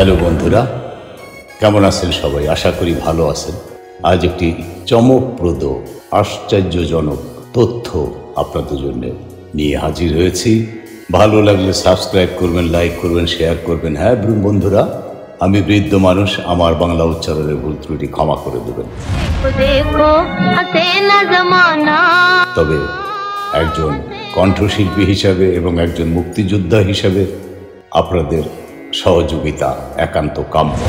Hello বন্ধুরা, কেমন আছেন সবাই? আশা করি ভালো আছেন। আজ একটি চমকপ্রদ আশ্চর্যজনক তথ্য আপনাদের জন্য নিয়ে হাজির হয়েছি। ভালো লাগলে সাবস্ক্রাইব করবেন, লাইক করবেন, শেয়ার করবেন। হ্যাঁ বন্ধুরা, আমি বৃদ্ধ মানুষ, আমার বাংলা উচ্চারণের ভুল ত্রুটি ক্ষমা করে দেবেন। তবে একজন কণ্ঠশিল্পী হিসাবে এবং একজন মুক্তিযোদ্ধা হিসাবে আপনাদের সহযোগিতা একান্ত কাম্য।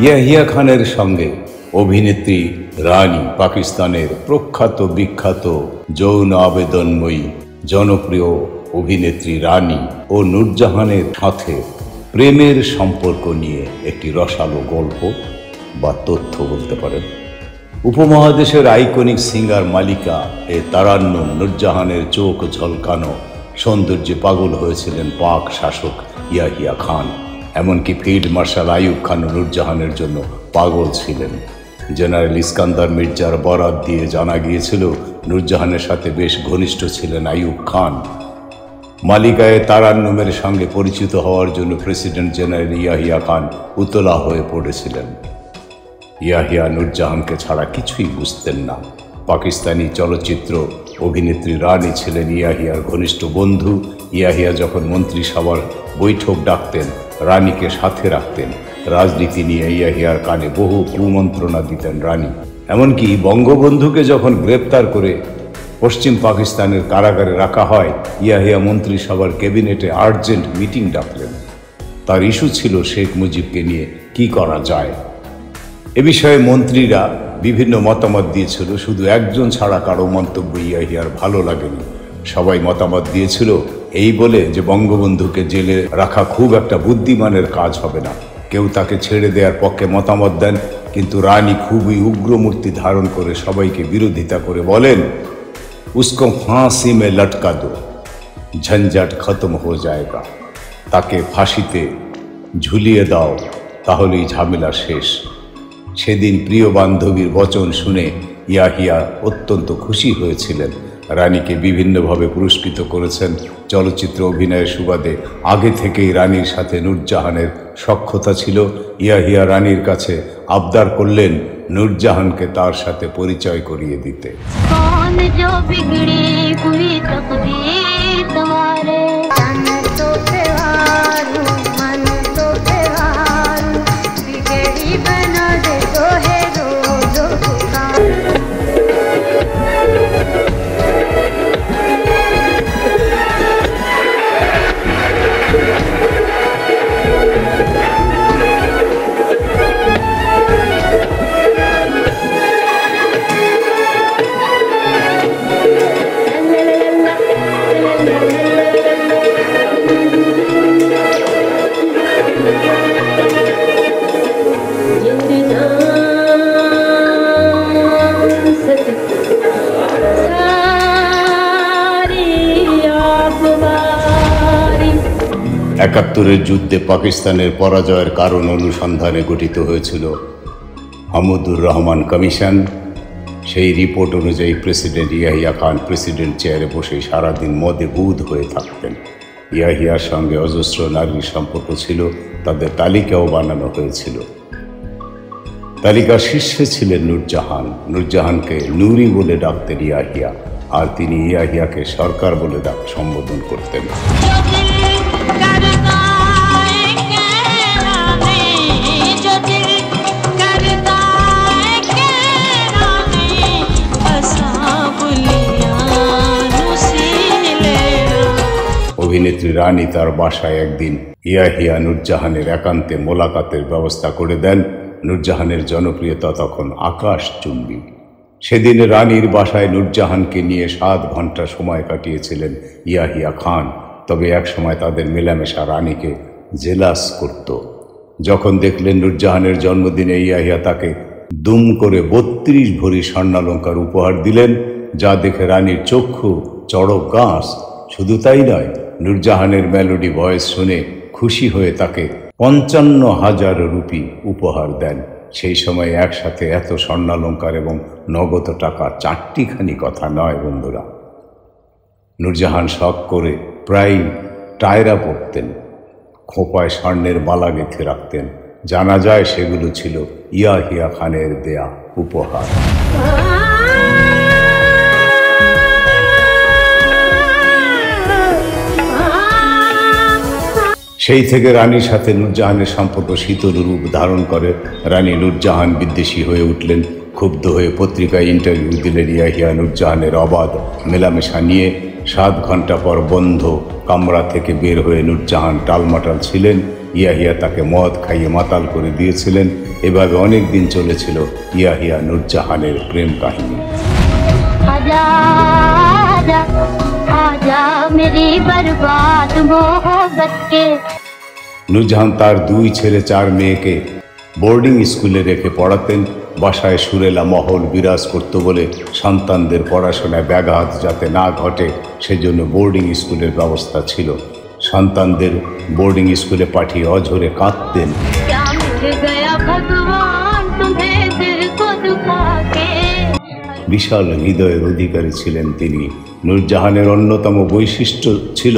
ইয়াহিয়া খানের সঙ্গে অভিনেত্রী রানী, পাকিস্তানের প্রখ্যাত বিখ্যাত যৌন আবেদনময়ী জনপ্রিয় অভিনেত্রী রানী ও নূরজাহানের সাথে প্রেমের সম্পর্ক নিয়ে একটি রসালো গল্প বা তথ্য বলতে পারেন। উপমহাদেশের আইকনিক সিঙ্গার মালিকা তারান্নুম নূরজাহানের চোখ ঝলকানো সৌন্দর্যে পাগল হয়েছিলেন পাক শাসক ইয়াহিয়া খান। এমনকি ফিল্ড মার্শাল আইয়ুব খান নূরজাহানের জন্য পাগল ছিলেন। জেনারেল ইস্কান্দার মির্জার বরাত দিয়ে জানা গিয়েছিল নূরজাহানের সাথে বেশ ঘনিষ্ঠ ছিলেন আইয়ুব খান। মালিকায় তারান্নুমের সঙ্গে পরিচিত হওয়ার জন্য প্রেসিডেন্ট জেনারেল ইয়াহিয়া খান উতলা হয়ে পড়েছিলেন। ইয়াহিয়া নূরজাহানকে ছাড়া কিছুই বুঝতেন না। পাকিস্তানি চলচ্চিত্র অভিনেত্রী রানী ছিলেন ইয়াহিয়ার ঘনিষ্ঠ বন্ধু। ইয়াহিয়া যখন মন্ত্রিসভার বৈঠক ডাকতেন, রানীকে সাথে রাখতেন। রাজনীতি নিয়ে ইয়াহিয়ার কানে বহু কুমন্ত্রণা দিতেন রানী। এমনকি বঙ্গবন্ধুকে যখন গ্রেপ্তার করে পশ্চিম পাকিস্তানের কারাগারে রাখা হয়, ইয়াহিয়া মন্ত্রিসভার ক্যাবিনেটে আর্জেন্ট মিটিং ডাকলেন। তার ইস্যু ছিল শেখ মুজিবকে নিয়ে কি করা যায়। এ বিষয়ে মন্ত্রীরা বিভিন্ন মতামত দিয়েছিল, শুধু একজন ছাড়া কারো মন্তব্য ইয়াহিয়ার ভালো লাগেনি। সবাই মতামত দিয়েছিল এই বলে যে বঙ্গবন্ধুকে জেলে রাখা খুব একটা বুদ্ধিমানের কাজ হবে না। কেউ তাকে ছেড়ে দেওয়ার পক্ষে মতামত দেন, কিন্তু রানী খুবই উগ্রমূর্তি ধারণ করে সবাইকে বিরোধিতা করে বলেন, উসকো ফাঁসি মে লটকা দো, ঝঞ্ঝাট খতম হো যায়গা। তাকে ফাঁসিতে ঝুলিয়ে দাও, তাহলেই ঝামেলা শেষ। সেদিন প্রিয় বান্ধবীর বচন শুনে ইয়াহিয়া অত্যন্ত খুশি হয়েছিলেন। রানীকে বিভিন্নভাবে পুরস্কৃত করেছেন চলচ্চিত্র অভিনয়ের সুবাদে। আগে থেকেই রানীর সাথে নূরজাহানের সখ্যতা ছিল। ইয়াহিয়া রানীর কাছে আবদার করলেন নূরজাহানকে তার সাথে পরিচয় করিয়ে দিতে। একাত্তরের যুদ্ধে পাকিস্তানের পরাজয়ের কারণ অনুসন্ধানে গঠিত হয়েছিল হামিদুর রহমান কমিশন। সেই রিপোর্ট অনুযায়ী প্রেসিডেন্ট ইয়াহিয়া খান প্রেসিডেন্ট চেয়ারে বসে সারাদিন মদে বুঁদ হয়ে থাকতেন। ইয়াহিয়ার সঙ্গে অজস্র নারীর সম্পর্ক ছিল, তাদের তালিকাও বানানো হয়েছিল। তালিকার শীর্ষে ছিলেন নূরজাহান। নূরজাহানকে নূরি বলে ডাকতেন ইয়াহিয়া, আর তিনি ইয়াহিয়াকে সরকার বলে সম্বোধন করতেন। অভিনেত্রী রানী তার বাসায় একদিন ইয়াহিয়া নূরজাহানের একান্তে মোলাকাতের ব্যবস্থা করে দেন। নূরজাহানের জনপ্রিয়তা তখন আকাশচুম্বী। সেদিন রানীর বাসায় নূরজাহানকে নিয়ে 7 ঘন্টা সময় কাটিয়েছিলেন ইয়াহিয়া খান। তবে এক সময় তাদের মেলামেশা রানীকে জেলাস করত। যখন দেখলেন নূরজাহানের জন্মদিনে ইয়াহিয়া তাকে দুম করে 32 ভরি স্বর্ণালঙ্কার উপহার দিলেন, যা দেখে রানীর চক্ষু চড়ক গাছ। শুধু তাই নয়, নূরজাহানের মেলোডি ভয়েস শুনে খুশি হয়ে তাকে 55,000 রুপি উপহার দেন। সেই সময় একসাথে এত স্বর্ণালঙ্কার এবং নগদ টাকা চারটিখানি কথা নয় বন্ধুরা। নূরজাহান শখ করে প্রায় টায়রা পরতেন, খোঁপায় স্বর্ণের মালা গেঁথে রাখতেন। জানা যায় সেগুলো ছিল ইয়াহিয়া খানের দেয়া উপহার। সেই থেকে রানীর সাথে নূরজাহানের সম্পর্ক শীতল রূপ ধারণ করে। রানী নূরজাহান বিদ্বেষী হয়ে উঠলেন। ক্ষুব্ধ হয়ে পত্রিকায় ইন্টারভিউ দিলেন ইয়াহিয়া নূরজাহানের অবাধ মেলামেশা নিয়ে। 7 ঘন্টা পর বন্ধ কামরা থেকে বের হয়ে নূরজাহান টালমাটাল ছিলেন। ইয়াহিয়া তাকে মদ খাইয়ে মাতাল করে দিয়েছিলেন। এভাবে অনেক দিন চলেছিল ইয়াহিয়া নূরজাহানের প্রেম কাহিনী। নূরজাহান তার 2 ছেলে 4 মেয়েকে বোর্ডিং স্কুলে রেখে পড়াতেন। বাসায় সুরেলা মহল বিরাজ করত বলে সন্তানদের পড়াশোনায় ব্যাঘাত যাতে না ঘটে সেজন্য বোর্ডিং স্কুলের ব্যবস্থা ছিল। সন্তানদের বোর্ডিং স্কুলে পাঠিয়ে অঝরে কাঁদতেন। বিশাল হৃদয়ের অধিকারী ছিলেন তিনি। নূরজাহানের অন্যতম বৈশিষ্ট্য ছিল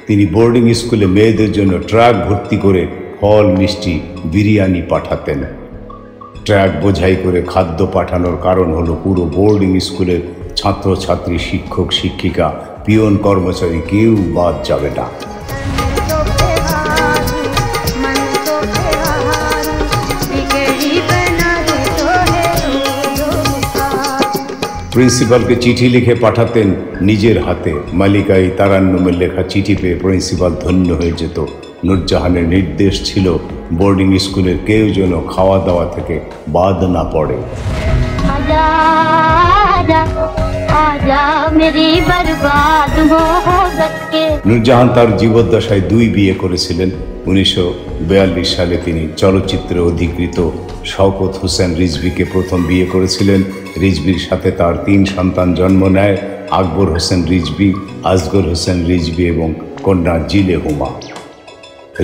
তিনি বোর্ডিং স্কুলে মেয়েদের জন্য ট্রাক ভর্তি করে ফল, মিষ্টি, বিরিয়ানি পাঠাতেন। ট্রাক বোঝাই করে খাদ্য পাঠানোর কারণ হলো পুরো বোর্ডিং স্কুলের ছাত্রছাত্রী, শিক্ষক, শিক্ষিকা, পিয়ন, কর্মচারী কেউ বাদ যাবে না। প্রিন্সিপালকে চিঠি লিখে পাঠাতেন নিজের হাতে। মালিকাই তারান্নুমের লেখা চিঠি পেয়ে প্রিন্সিপাল ধন্য হয়ে যেত। নূরজাহানের নির্দেশ ছিল বোর্ডিং স্কুলের কেউ যেন খাওয়া দাওয়া থেকে বাদ না পড়ে। নূরজাহান তার জীবদ্দশায় 2 বিয়ে করেছিলেন। 1942 সালে তিনি চলচ্চিত্রে অধিকৃত শওকত হোসেন রিজভীকে প্রথম বিয়ে করেছিলেন। রিজভীর সাথে তার 3 সন্তান জন্ম নেয়: আকবর হোসেন রিজভী, আসগর হোসেন রিজভী এবং কন্যা জিলে হুমা।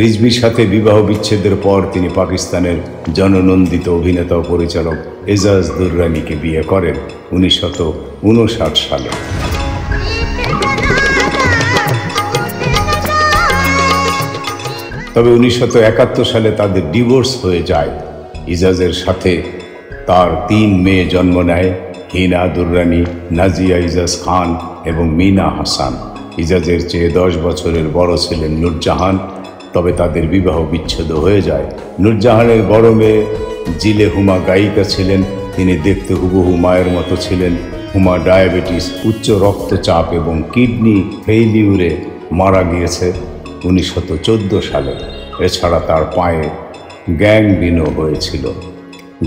রিজভীর সাথে বিবাহ বিচ্ছেদের পর তিনি পাকিস্তানের জননন্দিত অভিনেতা ও পরিচালক এজাজ দুররানিকে বিয়ে করেন 1959 সালে। তবে 1971 সালে তাদের ডিভোর্স হয়ে যায়। ইজাজের সাথে তার 3 মেয়ে জন্ম নেয়: হিনা দুররানি, নাজিয়া ইজাজ খান এবং মিনা হাসান। ইজাজের চেয়ে 10 বছরের বড় ছিলেন নূরজাহান। তবে তাদের বিবাহ বিচ্ছেদ হয়ে যায়। নূরজাহানের বড় মেয়ে জিলে হুমা গায়িকা ছিলেন। তিনি দেখতে হুবহু মায়ের মতো ছিলেন। হুমা ডায়াবেটিস, উচ্চ রক্তচাপ এবং কিডনি ফেইলিউরে মারা গিয়েছে 1914 সালে। এছাড়া তার পায়ে গ্যাংগ্রিনও হয়েছিল।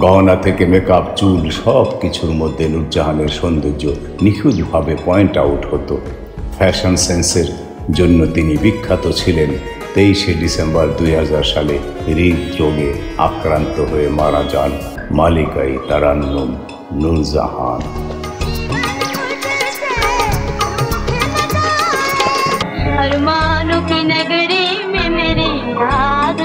গহনা থেকে মেকআপ, চুল সব কিছুর মধ্যে নূরজাহানের সৌন্দর্য নিখুঁতভাবে পয়েন্ট আউট হতো। ফ্যাশন সেন্সের জন্য তিনি বিখ্যাত ছিলেন। 23শে ডিসেম্বর 2000 সালে হৃদরোগে আক্রান্ত হয়ে মারা যান মালিকাই তারান্নুম নূরজাহান। अरमानों की नगरी में मेरी आग